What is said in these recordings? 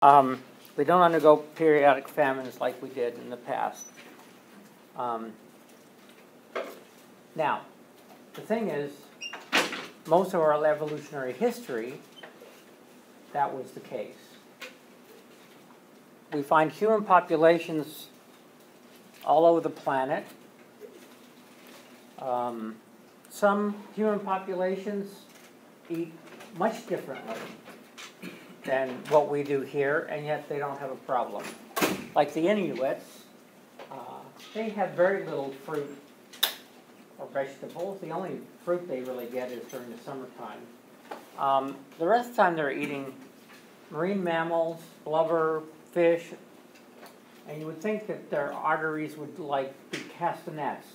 We don't undergo periodic famines like we did in the past. Now, the thing is, most of our evolutionary history, that was the case. We find human populations all over the planet. Some human populations eat much differently than what we do here, and yet they don't have a problem. Like the Inuits, they have very little fruit or vegetables. The only fruit they really get is during the summertime. The rest of the time they're eating marine mammals, blubber, fish, and you would think that their arteries would be castanets,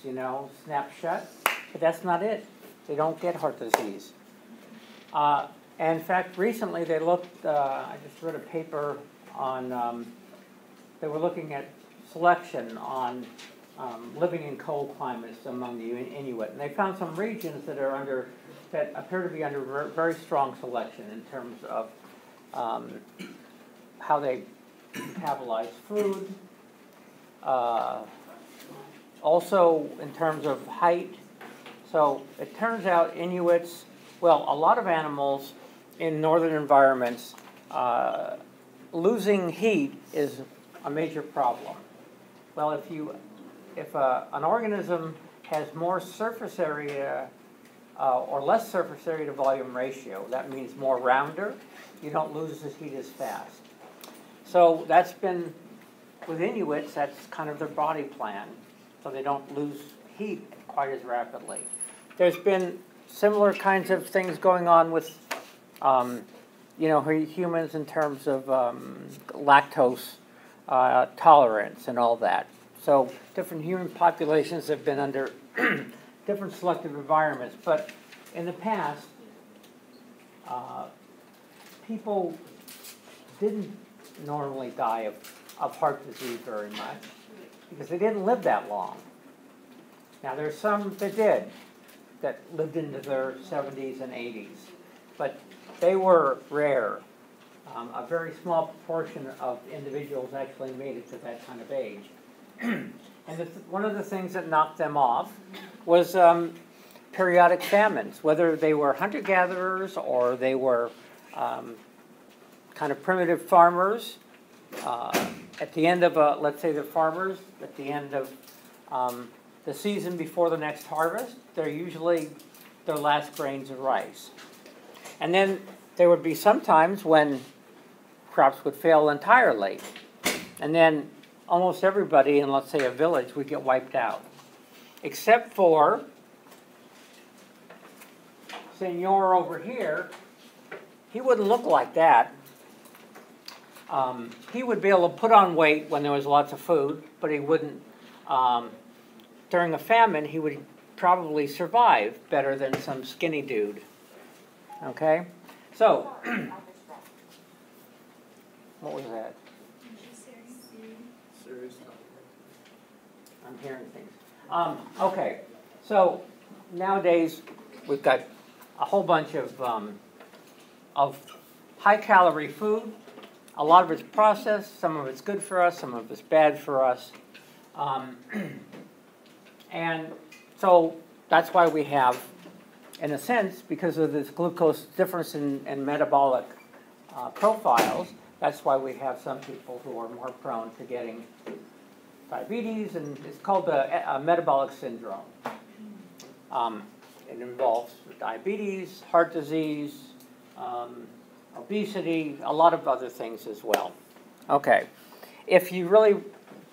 snap shut, but that's not it. They don't get heart disease. And in fact, recently they looked, I just read a paper on, they were looking at selection on living in cold climates among the Inuit. And they found some regions that appear to be under very strong selection in terms of how they metabolize food, also in terms of height. So it turns out Inuits, well, a lot of animals in northern environments, losing heat is a major problem. Well, if an organism has more surface area or less surface area to volume ratio, that means more rounder, you don't lose the heat as fast. So that's been, with Inuits, that's kind of their body plan, so they don't lose heat quite as rapidly. There's been similar kinds of things going on with, humans in terms of lactose tolerance and all that. So different human populations have been under different selective environments. But in the past, people didn't normally die of heart disease very much because they didn't live that long. Now there's some that did, that lived into their 70s and 80s. But they were rare. A very small proportion of individuals actually made it to that kind of age. And one of the things that knocked them off was periodic famines, whether they were hunter-gatherers or they were kind of primitive farmers. At the end of, let's say the farmers, at the end of the season before the next harvest, they're usually their last grains of rice. And then there would be some times when crops would fail entirely. And then almost everybody in, let's say, a village would get wiped out. Except for Senor over here. He wouldn't look like that. He would be able to put on weight when there was lots of food, but he wouldn't. During a famine, he would probably survive better than some skinny dude. Okay? So, what was that? I'm hearing things. Okay, so nowadays we've got a whole bunch of high-calorie food. A lot of it's processed. Some of it's good for us. Some of it's bad for us. And so that's why we have, in a sense, because of this glucose difference in metabolic profiles, that's why we have some people who are more prone to getting diabetes, and it's called a metabolic syndrome. It involves diabetes, heart disease, obesity, a lot of other things as well. Okay, if you really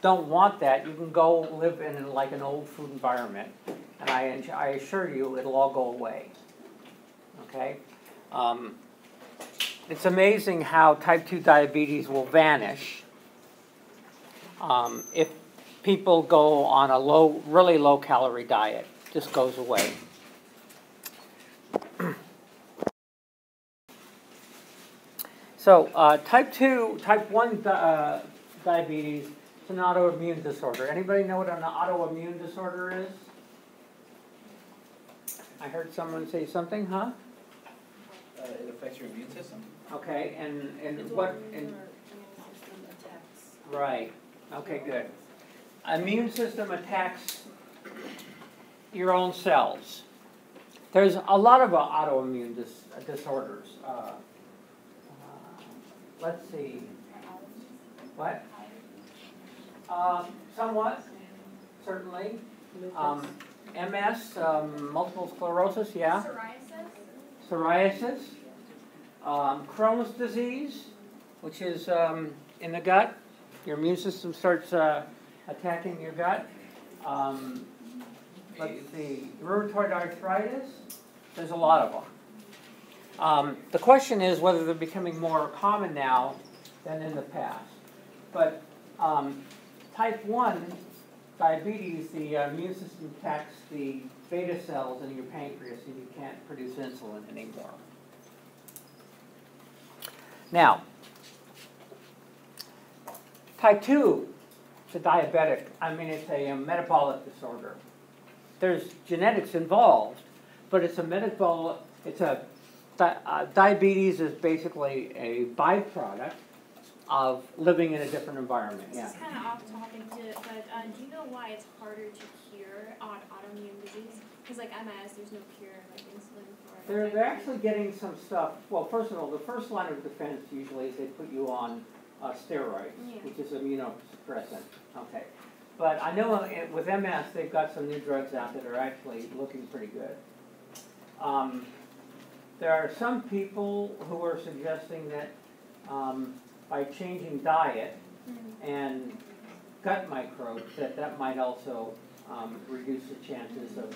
don't want that, you can go live in like an old food environment, and I assure you it'll all go away. Okay, it's amazing how type 2 diabetes will vanish if people go on a really low calorie diet. Just goes away. So type 1 diabetes is an autoimmune disorder. Anybody know what an autoimmune disorder is? I heard someone say something, huh? It affects your immune system. Okay, and what? Right. Okay, good. Immune system attacks your own cells. There's a lot of autoimmune disorders. Let's see. What? Somewhat, certainly. MS, multiple sclerosis, yeah. Psoriasis. Crohn's disease, which is in the gut. Your immune system starts attacking your gut. Let's see, rheumatoid arthritis. There's a lot of them. The question is whether they're becoming more common now than in the past. But type 1 diabetes, the immune system attacks the beta cells in your pancreas and you can't produce insulin anymore. Now, type 2, it's a diabetic, it's a metabolic disorder. There's genetics involved, but it's a metabolic, diabetes is basically a byproduct of living in a different environment. This is kind of off topic, but do you know why it's harder to cure autoimmune disease? Because like MS, there's no cure, like insulin for it. They're actually getting some stuff. Well, first of all, the first line of defense usually is they put you on steroids, which is immunosuppressant. Okay. But I know with MS, they've got some new drugs out that are actually looking pretty good. There are some people who are suggesting that by changing diet and gut microbes, that might also reduce the chances of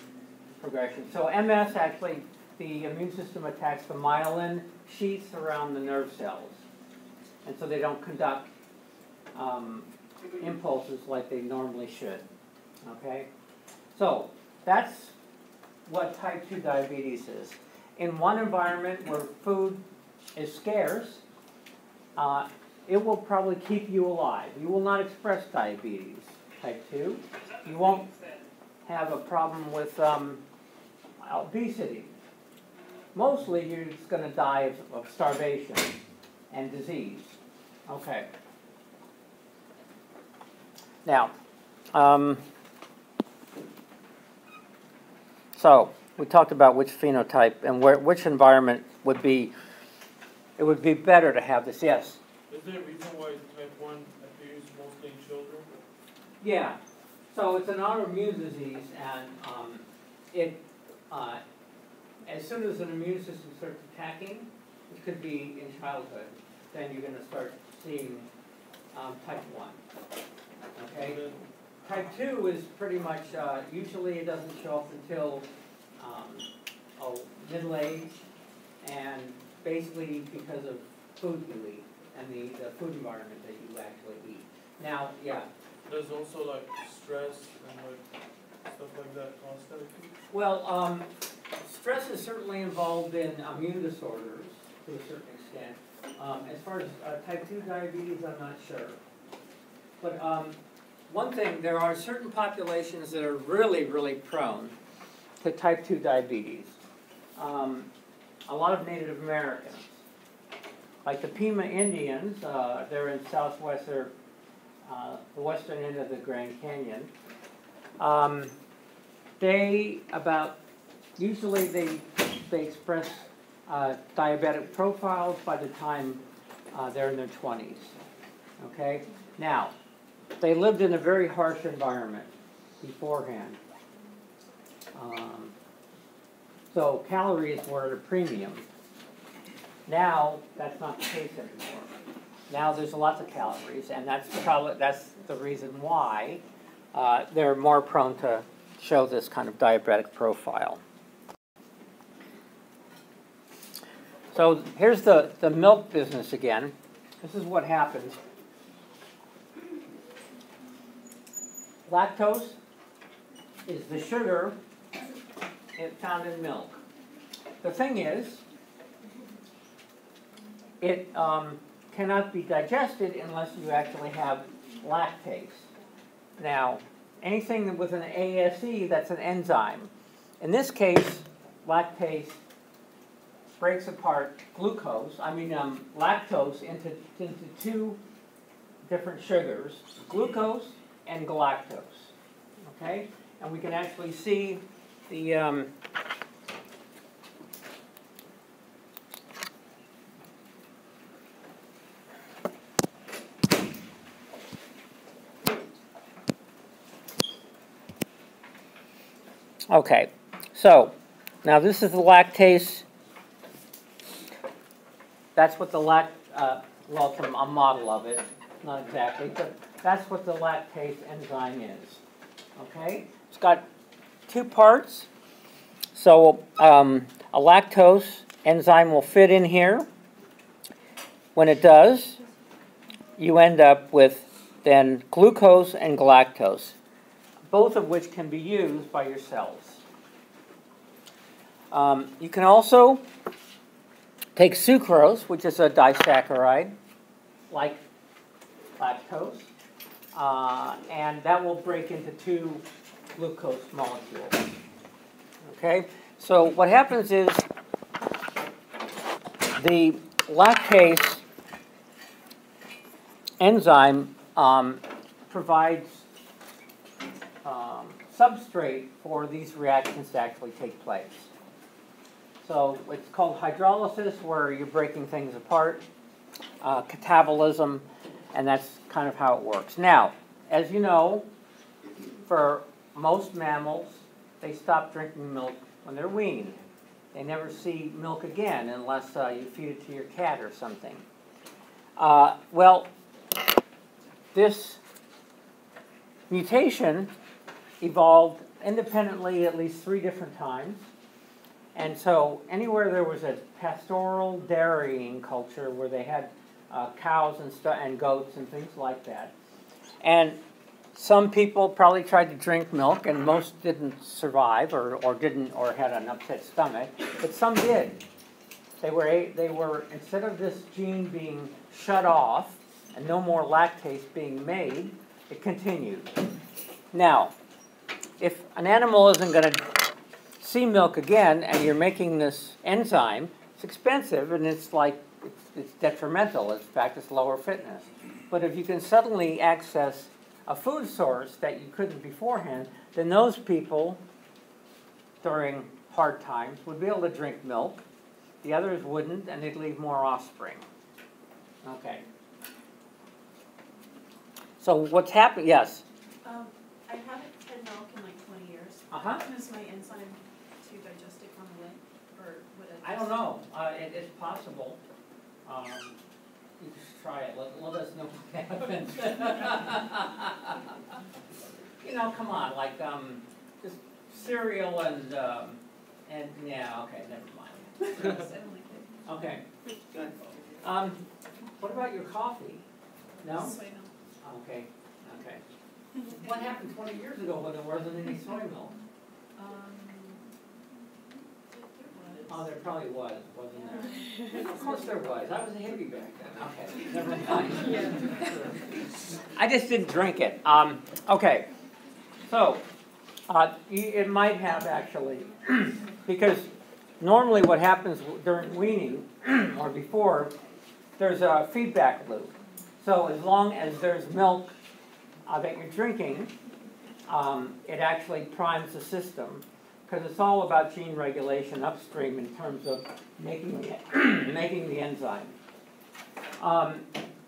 progression. So MS, actually, the immune system attacks the myelin sheaths around the nerve cells. And so they don't conduct impulses like they normally should. Okay? So that's what type 2 diabetes is. In one environment where food is scarce, it will probably keep you alive. You will not express diabetes, type 2. You won't have a problem with obesity. Mostly you're just going to die of starvation and disease. Okay. Now, so we talked about which phenotype and which environment would be, it would be better to have this. Yes? Is there a reason why type 1 appears mostly in children? Yeah. So it's an autoimmune disease, and as soon as an immune system starts attacking, it could be in childhood, then you're going to start seeing type 1. Okay? Type 2 is pretty much, usually it doesn't show up until middle age, and basically because of food you eat and the food environment that you actually eat. Now, yeah. There's also like stress and like stuff like that constantly? Well, stress is certainly involved in immune disorders to a certain extent. As far as type 2 diabetes, I'm not sure. But one thing, there are certain populations that are really, really prone to type 2 diabetes. A lot of Native Americans, like the Pima Indians, they're in the western end of the Grand Canyon. Usually they express diabetic profiles by the time they're in their 20s. Okay? Now, they lived in a very harsh environment beforehand. So calories were at a premium. Now, that's not the case anymore. Now there's lots of calories, and that's the reason why they're more prone to show this kind of diabetic profile. So here's the milk business again. This is what happens. Lactose is the sugar found in milk. The thing is, it cannot be digested unless you actually have lactase. Now, anything with an ASE, that's an enzyme. In this case, lactase breaks apart lactose into two different sugars, glucose and galactose. Okay? And we can actually see the okay, so now this is the lactase. That's what the well, it's a model of it, not exactly, but that's what the lactase enzyme is. Okay, it's got two parts. So a lactose enzyme will fit in here. When it does, you end up with then glucose and galactose, both of which can be used by your cells. You can also take sucrose, which is a disaccharide, like lactose, and that will break into two glucose molecules. Okay, so what happens is the lactase enzyme provides substrate for these reactions to actually take place. So it's called hydrolysis, where you're breaking things apart, catabolism, and that's kind of how it works. Now, as you know, for most mammals, they stop drinking milk when they're weaned. They never see milk again unless you feed it to your cat or something. Well, this mutation evolved independently at least 3 different times. And so anywhere there was a pastoral dairying culture where they had cows and goats and things like that. And some people probably tried to drink milk, and most didn't survive or had an upset stomach, but some did. They were instead of this gene being shut off and no more lactase being made, it continued. Now, if an animal isn't going to see milk again, and you're making this enzyme, it's expensive, and it's detrimental. In fact, it's lower fitness. But if you can suddenly access a food source that you couldn't beforehand, then those people during hard times would be able to drink milk. The others wouldn't, and they'd leave more offspring. Okay. So what's happened? Yes. I haven't had milk in like 20 years. Uh-huh. Is my enzyme to digest it on the way, or would it? I don't know. It's possible. You just try it. Let us know what happens. You know, come on, like just cereal and yeah. Okay, never mind. Okay. Good. What about your coffee? No. Soy milk. Okay. Okay. What happened 20 years ago when there wasn't any soy milk? Oh, there probably was, wasn't there? Of course there was. I was a hippie back then. Okay, never mind. I just didn't drink it. Okay, so it might have actually, because normally what happens during weaning or before, there's a feedback loop. So as long as there's milk that you're drinking, it actually primes the system, because it's all about gene regulation upstream in terms of making the enzyme.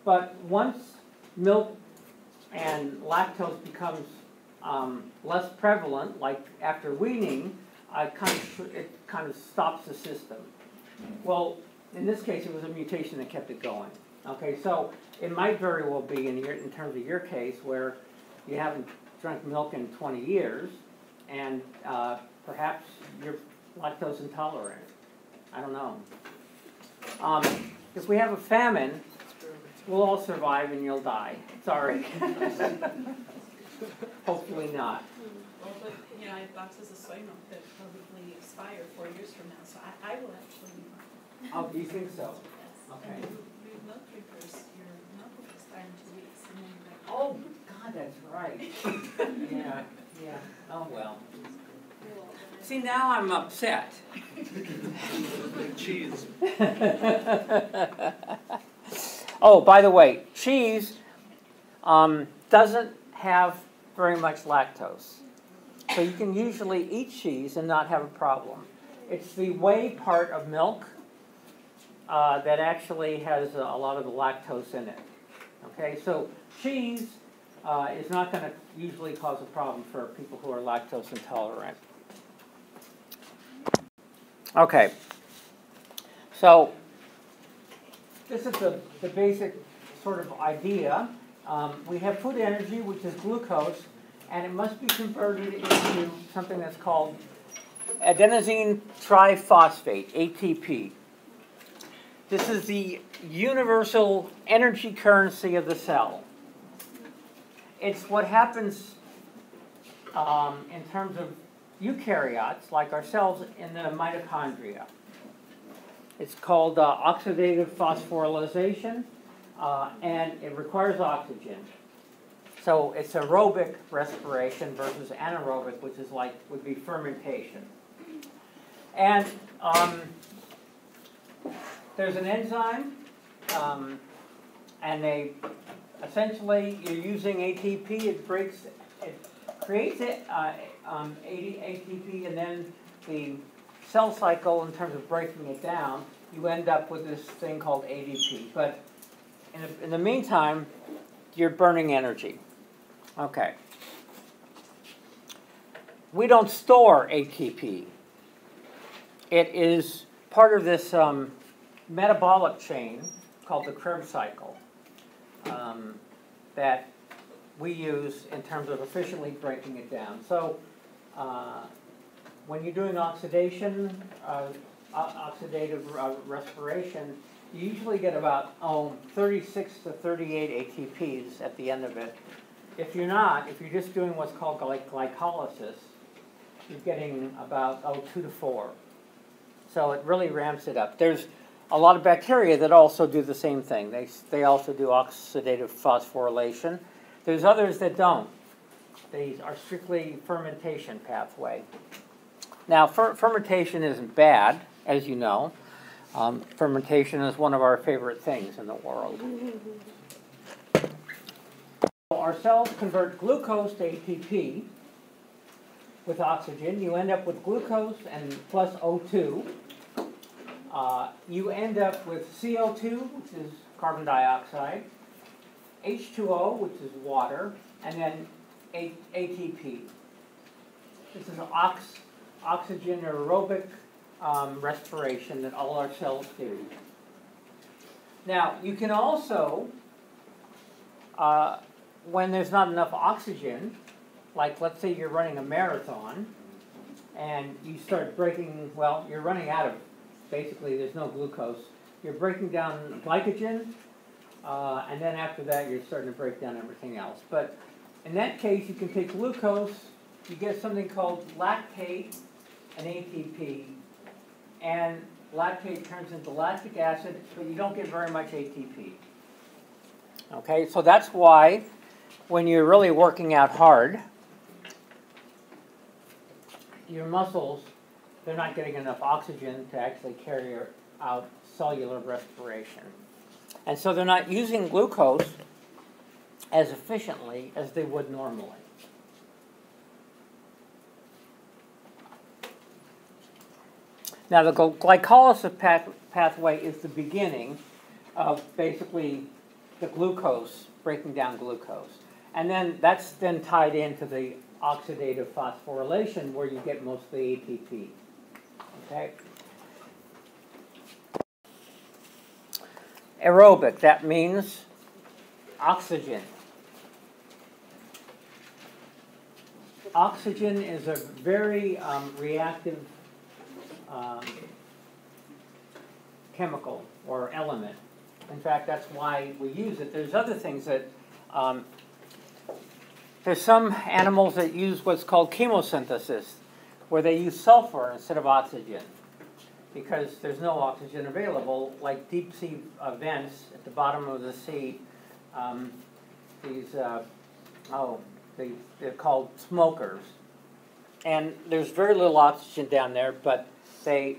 But once milk and lactose becomes less prevalent, like after weaning, it kind of stops the system. Well, in this case, it was a mutation that kept it going. Okay, so it might very well be in terms of your case where you haven't drank milk in 20 years, and perhaps you're lactose intolerant. I don't know. If we have a famine, we'll all survive and you'll die. Sorry. Hopefully not. Well, but you know, I have boxes of soy milk that probably expire 4 years from now, so I will actually be fine. Oh, do you think so? Yes. Okay. And we milk drinkers, your milk will expire in 2 weeks, and then you're like, Oh, God, that's right. Yeah, yeah. Oh, well. See, now I'm upset. Cheese. Oh, by the way, cheese doesn't have very much lactose. So you can usually eat cheese and not have a problem. It's the whey part of milk that actually has a lot of the lactose in it. Okay, so cheese is not going to usually cause a problem for people who are lactose intolerant. Okay, so this is the basic sort of idea. We have food energy, which is glucose, and it must be converted into something that's called adenosine triphosphate, ATP. This is the universal energy currency of the cell. It's what happens in terms of eukaryotes, like ourselves, in the mitochondria. It's called oxidative phosphorylation, and it requires oxygen. So it's aerobic respiration versus anaerobic, which is would be fermentation. And there's an enzyme, and essentially you're using ATP. It creates ATP, and then the cell cycle, in terms of breaking it down, you end up with this thing called ADP. But in the meantime, you're burning energy. Okay. We don't store ATP. It is part of this metabolic chain called the Krebs cycle that we use in terms of efficiently breaking it down. So when you're doing oxidative respiration, you usually get about 36 to 38 ATPs at the end of it. If you're just doing what's called glycolysis, you're getting about 2 to 4. So it really ramps it up. There's a lot of bacteria that also do the same thing. They also do oxidative phosphorylation. There's others that don't. They are strictly fermentation pathway. Now, fermentation isn't bad, as you know. Fermentation is one of our favorite things in the world. Our cells convert glucose to ATP with oxygen. You end up with glucose and plus O2. You end up with CO2, which is carbon dioxide, H2O, which is water, and then ATP. This is oxygen aerobic respiration that all our cells do. Now, you can also, when there's not enough oxygen, like let's say you're running a marathon, and you start breaking, you're running out of, basically there's no glucose. You're breaking down glycogen, and then after that you're starting to break down everything else. But in that case, you can take glucose, you get something called lactate and ATP, and lactate turns into lactic acid, but you don't get very much ATP. Okay, so that's why when you're really working out hard, your muscles, they're not getting enough oxygen to actually carry out cellular respiration. And so they're not using glucose as efficiently as they would normally. Now, the glycolysis pathway is the beginning of basically the glucose, breaking down glucose. And then that's then tied into the oxidative phosphorylation where you get most of the ATP. Okay? Aerobic, that means oxygen. Oxygen is a very reactive chemical or element. In fact, that's why we use it. There's other things that, there's some animals that use what's called chemosynthesis, where they use sulfur instead of oxygen, because there's no oxygen available, like deep sea vents at the bottom of the sea. They're called smokers. And there's very little oxygen down there, but they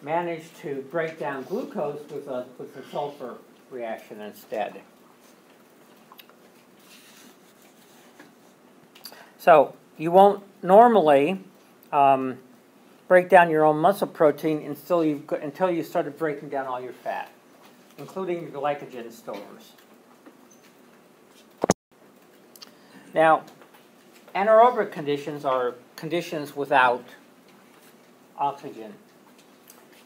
manage to break down glucose with a sulfur reaction instead. So you won't normally break down your own muscle protein until you started breaking down all your fat, including your glycogen stores. Now, anaerobic conditions are conditions without oxygen.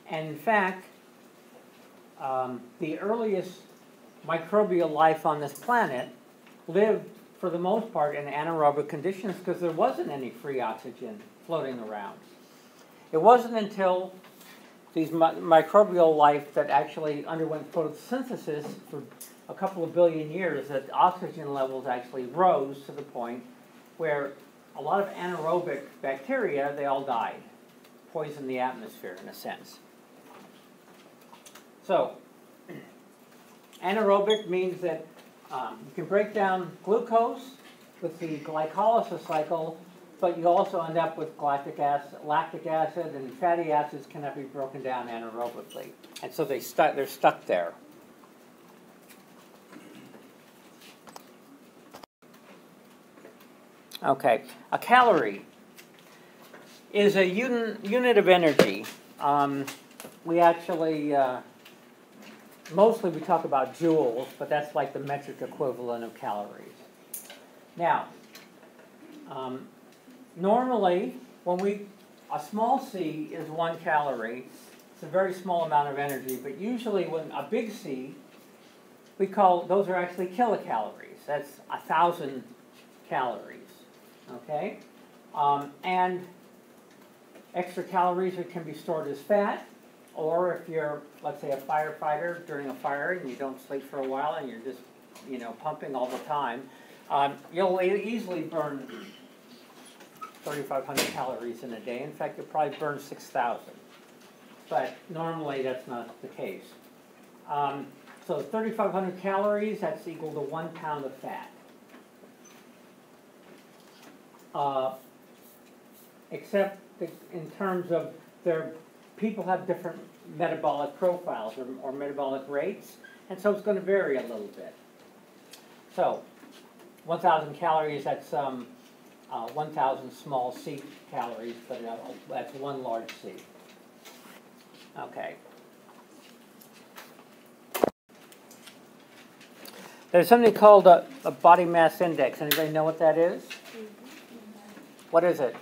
And in fact, the earliest microbial life on this planet lived, for the most part, in anaerobic conditions because there wasn't any free oxygen floating around. It wasn't until these microbial life that actually underwent photosynthesis for a couple of billion years that oxygen levels actually rose to the point where a lot of anaerobic bacteria, they all died, poisoned the atmosphere in a sense. So, anaerobic means that you can break down glucose with the glycolysis cycle, but you also end up with lactic acid, and fatty acids cannot be broken down anaerobically. And so they're stuck there. Okay, a calorie is a unit of energy. We actually, mostly we talk about joules, but that's like the metric equivalent of calories. Now, normally, a small C is 1 calorie. It's a very small amount of energy, but usually when a big C, those are actually kilocalories. That's 1,000 calories, okay? And extra calories can be stored as fat, or if you're, let's say, a firefighter during a fire and you don't sleep for a while and you're just, pumping all the time, you'll easily burn 3,500 calories in a day. In fact, you'll probably burn 6,000. But normally that's not the case. So 3,500 calories, that's equal to 1 pound of fat. Except in terms of people have different metabolic profiles or metabolic rates, and so it's going to vary a little bit. So 1,000 calories, that's 1,000 small C calories, but that's 1 large C. Okay. There's something called a body mass index. Anybody know what that is? What is it?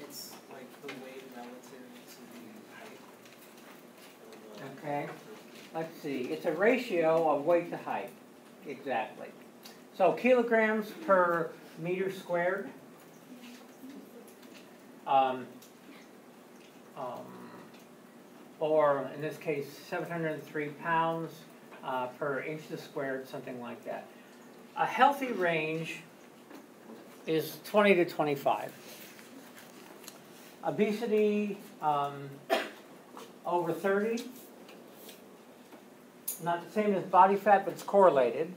It's like the weight relative to the height. Okay. Let's see. It's a ratio of weight to height. Exactly. So kilograms per meter squared. Or in this case, 703 pounds per inches squared, something like that. A healthy range is 20 to 25. Obesity over 30. Not the same as body fat, but it's correlated.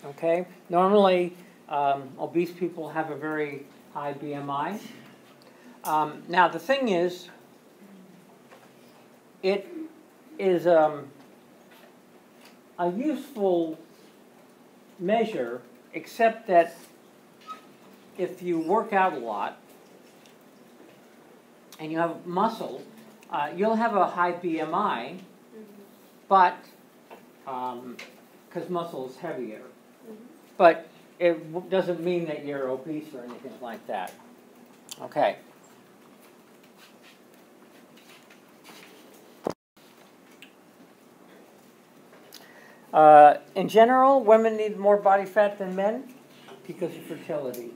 Okay. Normally, obese people have a very high BMI. Now the thing is, it is a useful measure, except that if you work out a lot and you have muscle, you'll have a high BMI, but because muscle is heavier. But it doesn't mean that you're obese or anything like that. Okay. In general, women need more body fat than men because of fertility.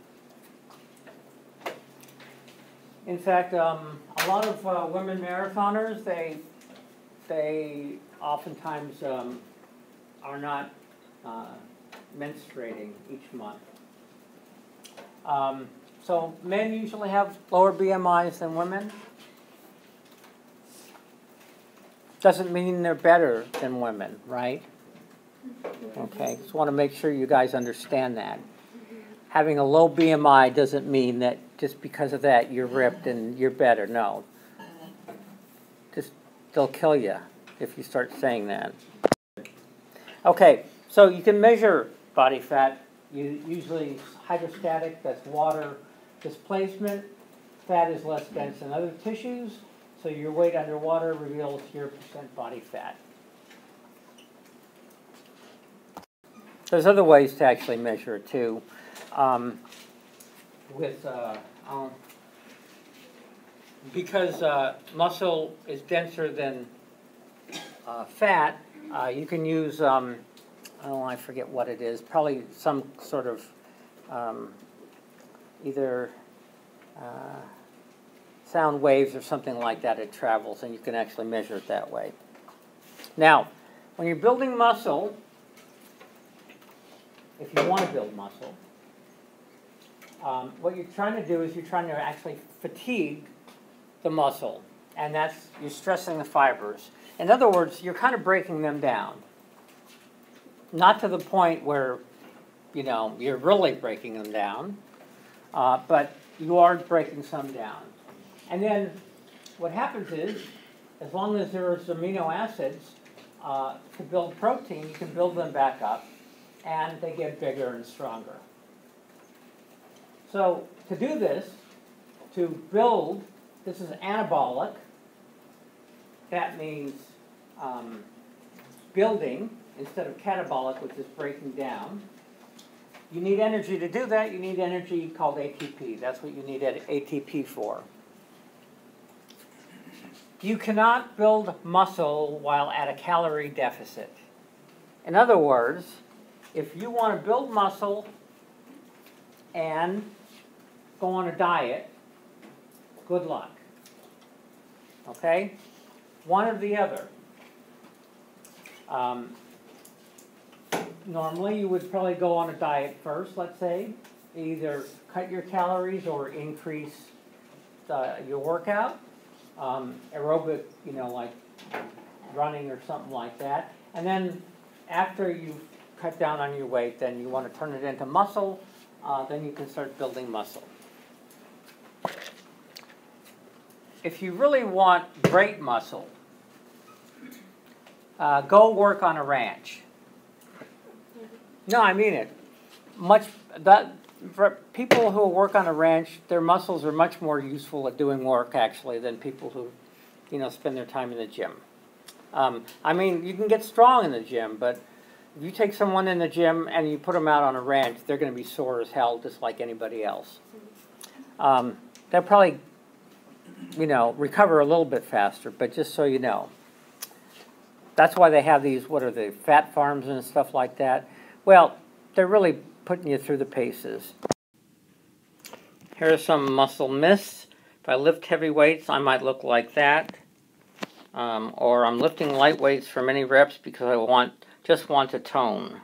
In fact, a lot of women marathoners, they oftentimes are not menstruating each month. So men usually have lower BMIs than women. Doesn't mean they're better than women, right? Okay, just want to make sure you guys understand that. Having a low BMI doesn't mean that just because of that you're ripped and you're better. No. Just, they'll kill you if you start saying that. Okay, so you can measure body fat usually hydrostatic, that's water displacement. Fat is less dense than other tissues, so your weight underwater reveals your percent body fat. There's other ways to actually measure it too. Because muscle is denser than fat, you can use, I forget what it is, probably some sort of either sound waves or something like that it travels, and you can actually measure it that way. Now, when you're building muscle, if you want to build muscle, what you're trying to do is you're trying to actually fatigue the muscle, and that's, you're stressing the fibers. In other words, you're kind of breaking them down. Not to the point where, you're really breaking them down, but you are breaking some down. And then what happens is, as long as there's amino acids to build protein, you can build them back up, and they get bigger and stronger. So to do this, to build, this is anabolic. That means building instead of catabolic, which is breaking down. You need energy to do that. You need energy called ATP. That's what you need ATP for. You cannot build muscle while at a calorie deficit. In other words, if you want to build muscle and go on a diet, good luck. Okay? One or the other. Normally, you would probably go on a diet first, let's say. Either cut your calories or increase your workout. Aerobic, like running or something like that. And then after you've cut down on your weight, then you want to turn it into muscle. Then you can start building muscle. If you really want great muscle, go work on a ranch. No, I mean it. For people who work on a ranch, their muscles are much more useful at doing work, actually, than people who, spend their time in the gym. You can get strong in the gym, but if you take someone in the gym and you put them out on a ranch, they're going to be sore as hell, just like anybody else. They'll probably, recover a little bit faster, but just so you know. That's why they have these, what are they, fat farms and stuff like that. Well, they're really putting you through the paces. Here are some muscle myths. If I lift heavy weights, I might look like that. Or I'm lifting light weights for many reps because I just want to tone.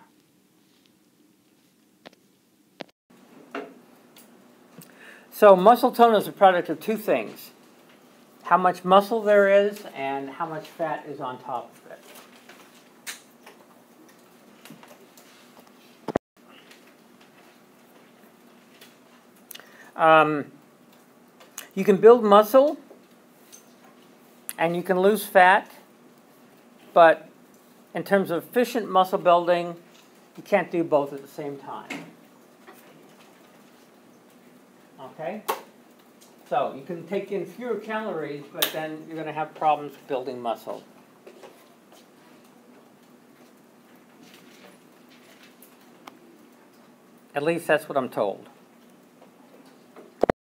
So muscle tone is a product of two things. How much muscle there is and how much fat is on top of it. You can build muscle and you can lose fat, but in terms of efficient muscle building, you can't do both at the same time. Okay? So you can take in fewer calories, but then you're going to have problems building muscle. At least that's what I'm told.